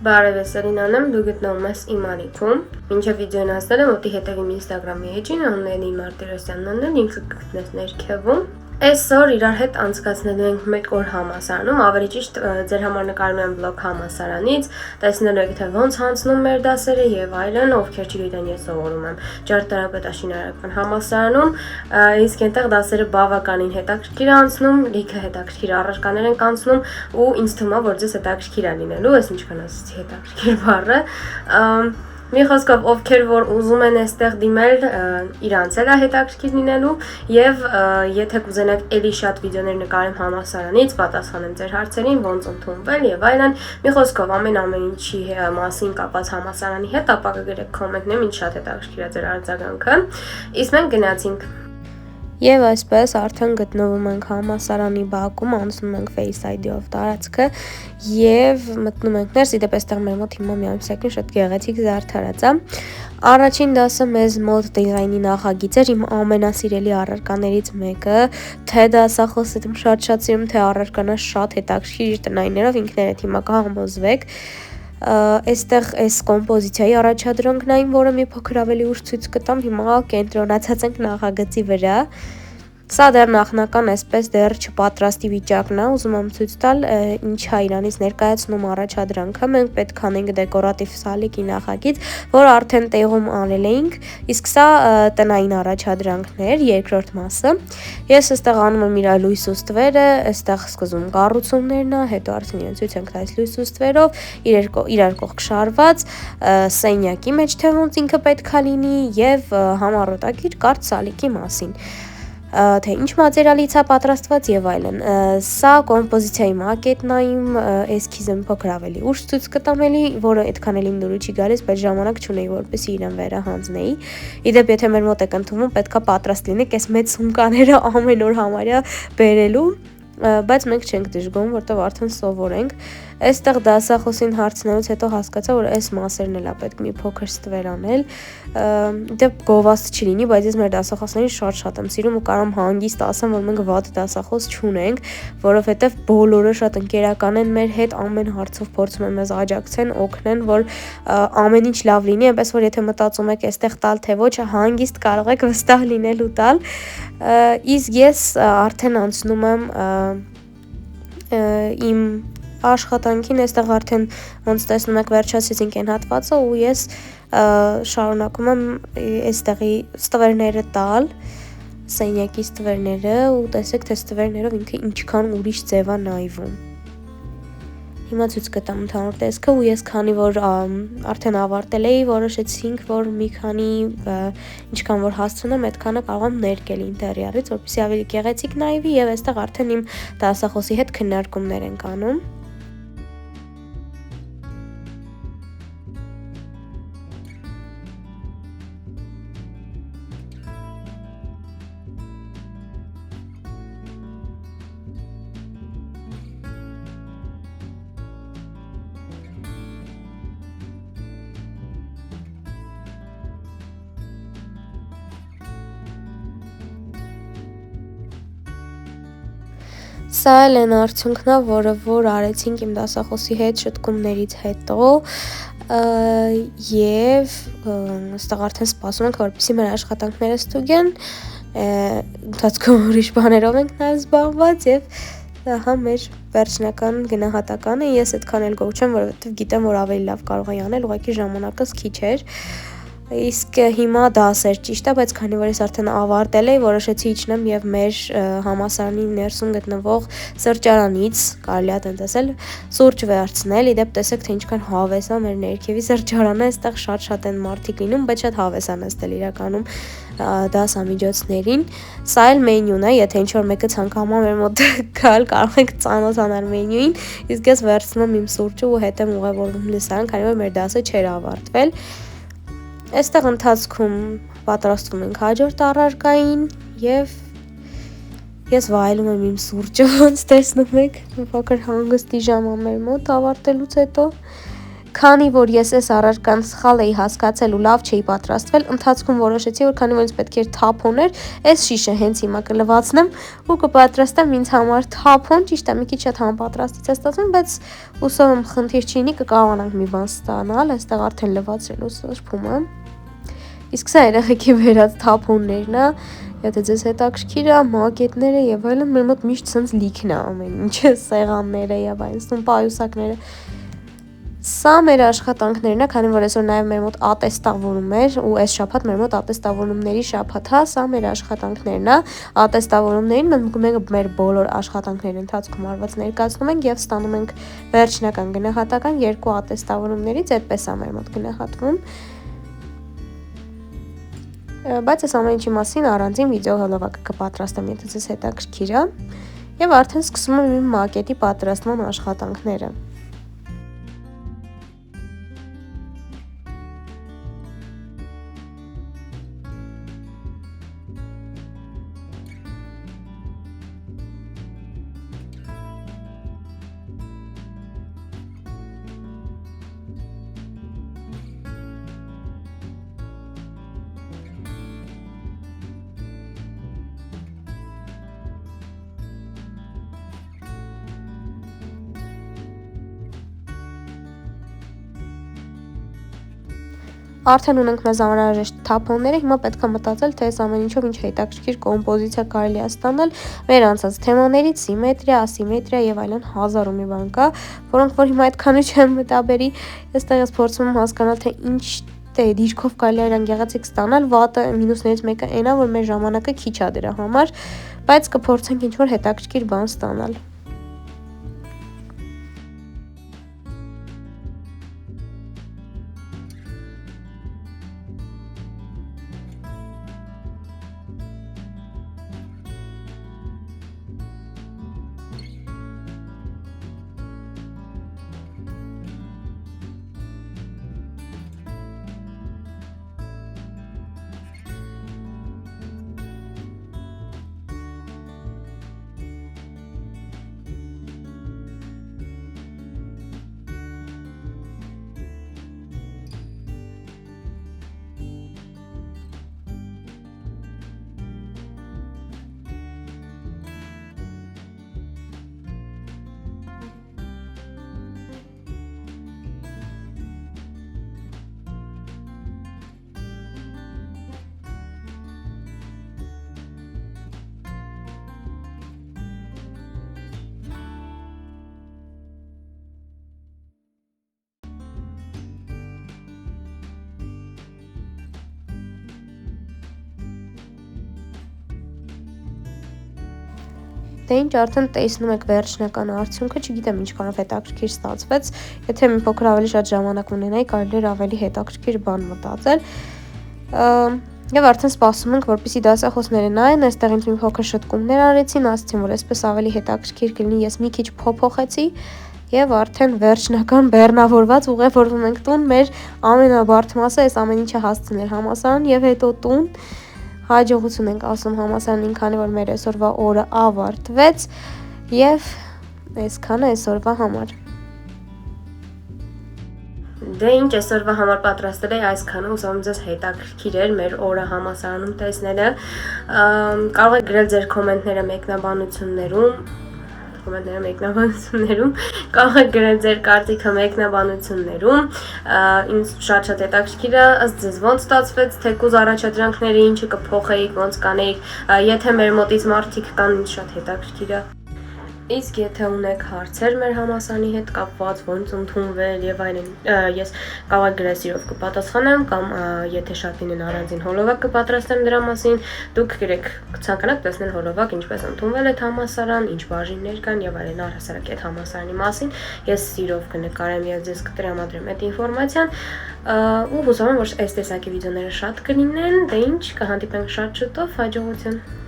Բարև Սելինան եմ, դու գտնվում ես իմ ալիքում։ Մինչև վիդեոն հասնել եմ, օտի հետևի իմ Instagram-ի էջին, անունն Մարտիրոսյանն է, ինքը կգտնես ներքևում։ Այսօր իրար հետ անցկացնելու ենք մեկ օր համալսարանում, ավելի ճիշտ ձեր համար նկարում եմ վլոգ համալսարանից, տեսնելու եք թե ոնց անցնում մեր դասերը եւ այլն, ովքեր չգիտեն ես սովորում եմ ճարտարապետաշինարարական համալսարանում, իսկ այնտեղ դասերը բավականին հետաքրքիր անցնում, լիքը հետաքրքիր առարկաներ են անցնում ու ինձ թվում է որ ձեզ հետաքրքիր է լինելու, ես ինչքան ասացի հետաքրքիր բառը, Մի խոսքով ովքեր որ ուզում են այստեղ դիմել, իրանց էլ է հետաքրքիր լինելու եւ եթե կուզենաք ելի շատ վիդեոներ նկարեմ համալսարանից, պատասխանեմ ձեր հարցերին, ոնց ընդունվել եւ այլն։ Մի խոսքով ամեն ինչի մասին կապված համալսարանի հետ, ապա կգրեք կոմենտներում, ինչ շատ հետաքրքիր է ձեր արձագանքը։ Իսկ մենք գնացինք Եվ այսպես արդեն գտնվում ենք համալսարանի բակում, անցնում ենք Face ID-ով տարածքը եւ մտնում ենք ներս, իդեպ այստեղ մեր մոտ հիմա մի ամսյակին շատ գեղեցիկ զարդարած է։ Առաջին դասը մեզ մոտ դիզայնի նախագիծ էր, իմ ամենասիրելի առարկաներից մեկը, թե դասախոսը շատ սիրում, թե առարկանա շատ հետաքրքիր իր տնայիններով, ինքներդ հիմա կհամոզվեք։ Այստեղ այս կոմպոզիցիայի առաջադրանքն այն, որը մի փոքր ավելի ուշ ցույց կտամ, հիմա կենտրոնացած ենք նախագծի վրա։ Սա դեռ նախնական այսպես դեռ չպատրաստի վիճակն է, ուզում եմ ցույց տալ ինչ է իրանից ներկայացնում առաջադրանքը, մենք պետք անենք դեկորատիվ սալիկի նախագիծ, որ արդեն տեղում անել էինք, իսկ սա տնային առաջադրանքներ, երկրորդ մասը։ Ես այստեղ անում եմ իր լույս ու ստվերը, այստեղ սկզբում կառուցումներն է, հետո արդեն իրեն ցույց ենք տալիս լույս ու ստվերով, իրար կողք շարված, սենյակի մեջ թե ոնց ինքը պետքա լինի եւ համառոտագիր կարճ սալիկի մասին։ Թե ինչ մատերիալից է պատրաստված եւ այլն։ Սա կոմպոզիցիայի մակետն է իմ, էսքիզը փոքր ավելի ուշ ցույց կտամ էլի, որը այդքան էլ իմ դուրը չի գալիս, բայց ժամանակ չունեի որպեսզի իրեն վերահանձնեի։ Իդեպ եթե մեր մոտ եք ընդունվում, պետքա պատրաստ լինեք այս մեծ սումկաները ամեն օր համարյա բերելու, բայց մենք չենք դժգոհում, որտեղ արդեն սովոր ենք։ Այստեղ դասախոսին հարցնելուց հետո հասկացա, որ այս մասերն էլ է պետք մի փոքր ստվեր անել։ Դեպ գովաստ չլինի, բայց ես մեր դասախոսներին շատ եմ սիրում ու կարամ հանգիստ ասեմ, որ մենք վատ դասախոս չունենք, որովհետև բոլորը շատ ընկերական են մեր հետ, ամեն հարցով փորձում են մեզ աջակցեն, օգնեն, որ ամեն ինչ լավ լինի, այնպես որ եթե մտածում եք այստեղ տալ թե ոչ, հանգիստ կարող եք վստահ լինել ու տալ։ Իսկ ես արդեն անցնում եմ իմ աշխատանքին, այստեղ արդեն ոնց տեսնում եք վերջացրեցինք այն հատվածը ու ես շարունակում եմ այստեղի ստվերները տալ, սենյակի ստվերները ու տեսեք թե ստվերներով ինքը ինչքան ուրիշ ձև է նայվում։ Հիմա ցույց կտամ ընդհանուր տեսքը ու ես քանի որ արդեն ավարտել էի, որոշեցինք, որ մի քանի ինչքան որ հասցնեմ, այդքանը կարող եմ ներկել ինտերիերից, որպեսզի ավելի գեղեցիկ նայվի եւ այստեղ արդեն իմ դասախոսի հետ քննարկումներ ենք անում։ Սա էլ են արդյունքն է, որը որ արեցինք իմ դասախոսի հետ շտկումներից հետո եւ այստեղ արդեն սպասում ենք, որպեսզի մեր աշխատանքները ստուգեն, ընթացքում ուրիշ բաներով ենք նաեւ զբաղված եւ հա մեր վերջնական գնահատականը ես այդքան էլ գոհ չեմ, որովհետեւ գիտեմ, որ ավելի լավ կարող էի անել, ուղղակի ժամանակս քիչ էր։ Իսկ հիմա դասեր ճիշտ է, բայց քանի որ ես արդեն ավարտել էի, որոշեցի իջնեմ եւ մեր համալսարանի ներսում գտնվող սրճարանից, կարելի է տնտեսել, սուրճ վերցնել, իդեպ տեսեք թե ինչքան հավես է մեր ներքևի սրճարանը, այստեղ շատ են մարդիկ լինում, բայց շատ հավես է նստել իրականում դասամիջոցներին։ Սա էլ մենյուն է, եթե ինչ-որ մեկը ցանկանում է մեր մոտ գալ, կարող եք ծանոթանալ մենյուին, իսկ ես վերցնում իմ սուրճը ու հետ եմ ուղևորվում լսարան, քանի որ մեր դասը չէր ավարտվել։ Այստեղ ընթացքում պատրաստվում ենք հաջորդ առարկային եւ ես վայելում եմ իմ սուրճը, ոնց տեսնում եք, մի փոքր հանգստի ժամ է մեր մոտ ավարտելուց հետո Քանի որ ես այս առարկան սխալ էի հասկացել ու լավ չէի պատրաստվել, ընթացքում որոշեցի, որ քանի որ ինձ պետք էր թափոներ, այս շիշը հենց հիմա կլվացնեմ ու կպատրաստեմ ինձ համար թափոն, ճիշտ է, մի քիչ շատ համապատրաստից է ստացվում, բայց հուսով եմ խնդիր չի լինի, կկարողանանք մի բան ստանալ, այստեղ արդեն լվացրել ու սրբում եմ։ Իսկ սա երեխեքի վերած թափոններն է, եթե ձեզ հետաքրքիր է, մակետները եւ այլն, մեր մոտ միշտ ցենց լիքն է ամեն ինչը, սեղանները եւ այլն, պայուսակները։ Սա մեր աշխատանքներն է, քանի որ այսօր նաև մեր մոտ ատեստավորում էր ու այս շաբաթ մեր մոտ ատեստավորումների շաբաթ է, սա մեր աշխատանքներն է, ատեստավորումներին մենք մեր բոլոր աշխատանքների ընթացքում արված ներկայացնում ենք եւ ստանում ենք վերջնական գնահատական 2 ատեստավորումներից, այդպես է մեր մոտ գնահատվում։ Բայց այս ամեն ինչի մասին առանձին վիդեո հոլովակը կպատրաստեմ, եթե ձեզ հետաքրքիր է, եւ արդեն սկսում եմ իմ մակետի պատրաստման աշխատանքները։ Արդեն ունենք մեզ անհրաժեշտ թափոնները, հիմա պետք է մտածել, թե այս ամեն ինչով ինչ հետաքրքիր կոմպոզիցիա կարելի է ստանալ մեր անցած թեմաներից, սիմետրիա, ասիմետրիա եւ այլն հազար ու մի բան կա, որոնք որ հիմա այդքանը չեմ մտաբերի, այստեղ ես փորձում եմ հասկանալ, թե ինչ դիրքով կարելի է իրան գեղեցիկ ստանալ, վատը մինուսներից մեկը այն է, որ մեր ժամանակը քիչ է դրա համար, բայց կփորձենք ինչ որ հետաքրքիր բան ստանալ։ Դե ինչ արդեն տեսնում եք վերջնական արդյունքը, չգիտեմ ինչքանով հետաքրքիր ստացվեց, եթե մի փոքր ավելի շատ ժամանակ ունենայի, կարելի էր ավելի հետաքրքիր բան մտածել։ Եվ արդեն սպասում ենք, որպեսզի դասախոսները նայեն, այստեղ ինձ մի փոքր շտկումներ արեցին, ասացին, որ այսպես ավելի հետաքրքիր կլինի, ես մի քիչ փոփոխեցի եւ արդեն վերջնական բեռնավորված ուղևորվում ենք տուն, մեր ամենաբարդ մասը այս ամեն ինչը հասցնել համալսարան եւ հետո տուն։ Հաջողություն ենք ասում համալսարանին, քանի որ մեր այսօրվա օրը ավարտվեց եւ այսքանը այսօրվա համար։ Դե ինչ այսօրվա համար պատրաստել էի այսքանը, ուսում եմ ձեզ հետաքրքիր էր մեր օրը համալսարանում տեսնելը։ Կարող եք գրել ձեր կոմենտները մեկնաբանություններում, կարող եք գրել ձեր կարծիքը մեկնաբանություններում, ինձ շատ հետաքրքիր է, ըստ ձեզ ոնց ստացվեց, թեկուզ առաջադրանքները ինչը կփոխեիք, ոնց կանեիք, եթե մեր մոտից մարդիկ կան, ինձ շատ հետաքրքիր է։ Իսկ եթե ունեք հարցեր մեր համալսարանի հետ կապված, ոնց ընդունվել եւ այլն, ես կարող եք գրել, սիրով կպատասխանեմ, կամ եթե շատ լինեն առանձին հոլովակ կպատրաստեմ դրա մասին, դուք գրեք, կցանկանաք տեսնել հոլովակ, ինչպես ընդունվել է համալսարան, ինչ բաժիններ կան եւ այլն, առհասարակ այդ համալսարանի մասին, ես սիրով կնկարեմ եւ ձեզ կտրամադրեմ այդ ինֆորմացիան, ու հուսով եմ, որ այս տեսակի վիդեոները շատ կլինեն, դե ինչ, կհանդիպենք շատ շուտով, հաջողություն։